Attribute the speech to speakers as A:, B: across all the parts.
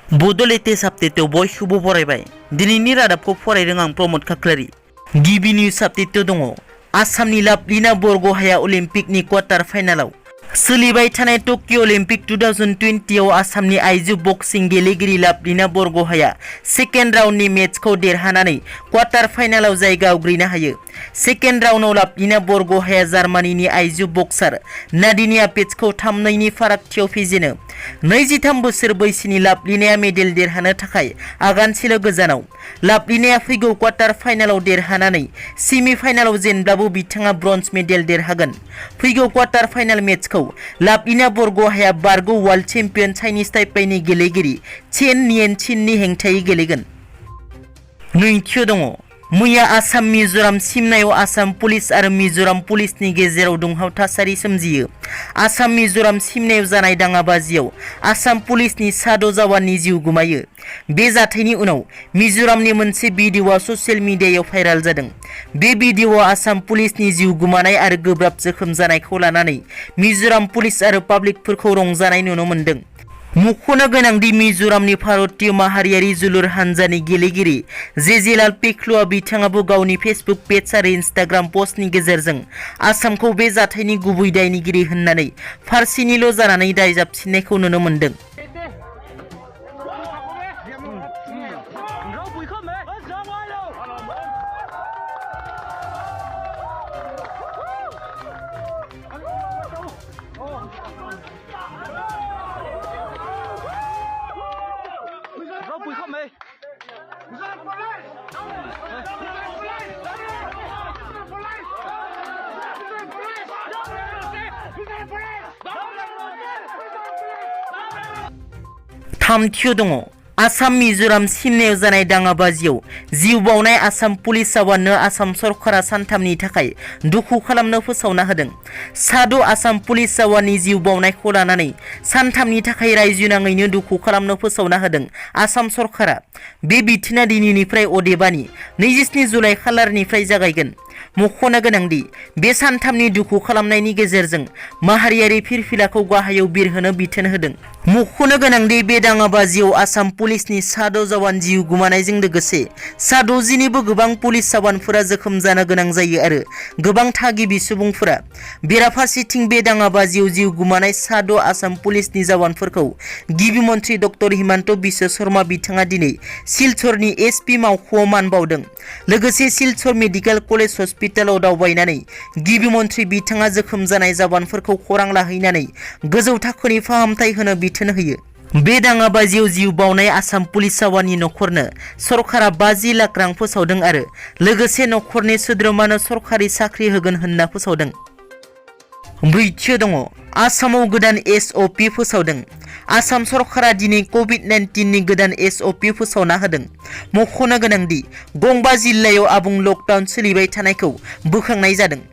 A: Bodo latest update बयखौबो फरायबाय दिनैनि रादाबखौ फरायदों आं प्रमद खाख्लारि गिबि निउज आपडेट दङ आसामनि लाभलिना बरग'हाया अलिम्पिकनि क्वार्टार फाइनालाव सोलिबाय थानाय टकिअ अलिम्पिक 2020 आव आसामनि आइजो बक्सिं गेलेगिरि लाभलिना बरग'हाया सेकेन्ड राउन्डनि मेचखौ देरहानानै क्वार्टार फाइनालाव जायगा आवग्रिनो हायो। सेकेन्ड राउन्डआव लाभलिना बरग'हाया जार्मानिनि आइजो बक्सार नादिनिया पेट्सखौ 3-2 फारागथियाव फेजेनो। 23 बोसोर बैसोनि लाभलिनाया मेडेल देरहानो थाखाय आगानसेल' गोजानाव। लाभलिनाया फैगौ क्वार्टार फाइनालाव देरहानानै सेमि फाइनालाव जेनब्लाबो बिथाङा ब्रन्ज मेडेल देरहागोन। फैगौ क्वार्टार फाइनाल मेचखौ लाभलिना बरग'हाया बारगौ वर्ल्ड चेम्पियन चाइनिज ताइपेइनि गेलेगिरि चेन नियेनचिननि हेंथायै गेलेगोन। नैथियाव दङ मैया आसाम मिजोराम सिमनायाव आसाम पुलिस आरो मिजोराम पुलिसनि गेजेराव दुंहाव थासारि सोमजियो। आसाम मिजोराम सिमनायाव जानाय दाङाबाजियाव आसाम पुलिसनि 6 जवाननि जिउ गोमायो। बे जाथायनि उनाव मिजोरामनि मोनसे भिडिअआ ससियेल मिडियायाव भाइराल जादों। बे भिडिअआ आसाम पुलिसनि जिउ गोमानाय आरो गोब्राब जोखोम जानायखौ लानानै मिजोराम पुलिस आरो पाब्लिकफोरखौ रंजानाय नुनो मोन्दों। मुख'नो गोनांदि मिजोरामनि भारतीय माहारियारि जोलुर हानजानि गेलेगिरि जेजेलाल पेख्लुआ बिथाङाबो गावनि फेसबुक पेज आरो इन्स्टाग्राम पस्टनि गेजेरजों आसामखौ बे जाथायनि गुबै दायनिगिरि होननानै फारसेनिल' जानानै दाय जाबसिननायखौ नुनो मोन्दों। थामथियाव दङ आसाम मिजोराम सिमनायाव जानाय दाङाबाजियाव जिउ बावनाय आसाम पुलिस जवाननो आसाम सरकारा सानथामनि थाखाय दुखु खालामनो फोसावना होदों। 6 आसाम पुलिस जवाननि जिउ बावनायखौ लानानै सानथामनि थाखाय रायजोनाङैनो दुखु खालामनो फोसावना होदों आसाम सरकारा। बे बिथोना दिनैनिफ्राय अदेबानि 27 जुलाइ खालारनिफ्राय जागायगोन। मख'नो गोनांदि बे सानथामनि दुखु खालामनायनि गेजेरजों माहारियारि फिरफिलाखौ गाहायाव बिरहोनो बिथोन होदों। मख'नो गोनांदि बे दाङाबाजियाव आसाम पुलिसनि 6 जवान जिउ गोमानायजों लोगोसे 60निबो गोबां पुलिस जवानफोरा जोखोम जानो गोनां जायो आरो गोबां थागिबि सुबुंफोरा। बेराफारसेथिं बे दाङाबाजियाव जिउ गोमानाय 6 आसाम पुलिसनि जवानफोरखौ गिबि मन्थ्रि डक्टर हिमन्त बिश्व शर्मा बिथाङा दिनै सिलचरनि एसपि मावख'आव मान बावदों। लोगोसे सिलचर मेडिकेल कलेज हस्पिटालाव दावबायनानै गिबि मन्थ्रि बिथाङा जोखोम जानाय जवानफोरखौ खौरां लाहैनानै गोजौ थाखोनि फाहामथाय होनो बिथोन होयो। बे दाङाबाजियाव जिउ बावनाय आसाम पुलिस जवाननि नखरनो सरकारा 50 लाख रां फोसावदों आरो लोगोसे नखरनि सोद्रोमानो सरकारि साख्रि होगोन होनना फोसावदों। ब्रैथियाव दङ आसामाव गोदान SOP फोसावदों। आसाम सरकारा दिनै COVID-19 नि गोदान SOP फोसावना होदों। मख'नो गोनांदि गंबा जिल्लायाव आबुं लकडाउन सोलिबाय थानायखौ बोखांनाय जादों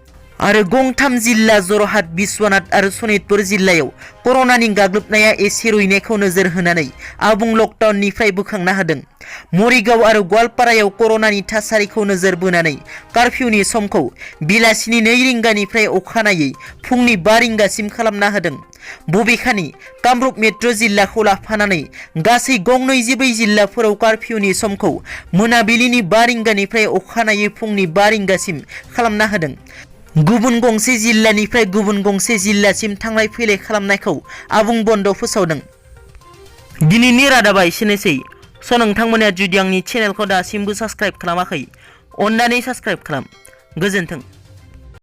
A: आरो गंथाम जिल्ला जरहाट, बिश्वनाथ आरो सनितपुर जिल्लायाव कर'नानि गाग्लोबनाया एसे रुइनायखौ नोजोर होनानै आबुं लकडाउननिफ्राय बोखांना होदों। मरिगाव आरो गवालपारायाव कर'नानि थासारिखौ नोजोर बोनानै कार्फिउनि समखौ बेलासिनि 2 रिंगानिफ्राय अखानायै फुंनि 5 रिंगासिम खालामना होदों। बबेखानि कामरुप मेट्र' जिल्लाखौ लाफानानै गासै गं 24 जिल्लाफोराव कार्फिउनि समखौ मोनाबिलिनि 5 रिंगानिफ्राय अखानायै फुंनि 5 रिंगासिम खालामना होदों। गुबुन गंसे जिल्लानिफ्राय गुबुन गंसे जिल्लासिम थांलाय फैलाय खालामनायखौ आबुं बन्द फोसावदों। दिनैनि रादाबा एसेनोसै। नोंथांमोना जुदि आंनि चेनेलखौ दासिमबो साबस्क्राइब खालामाखै अन्नानै साबस्क्राइब खालाम। गोजोन्थों।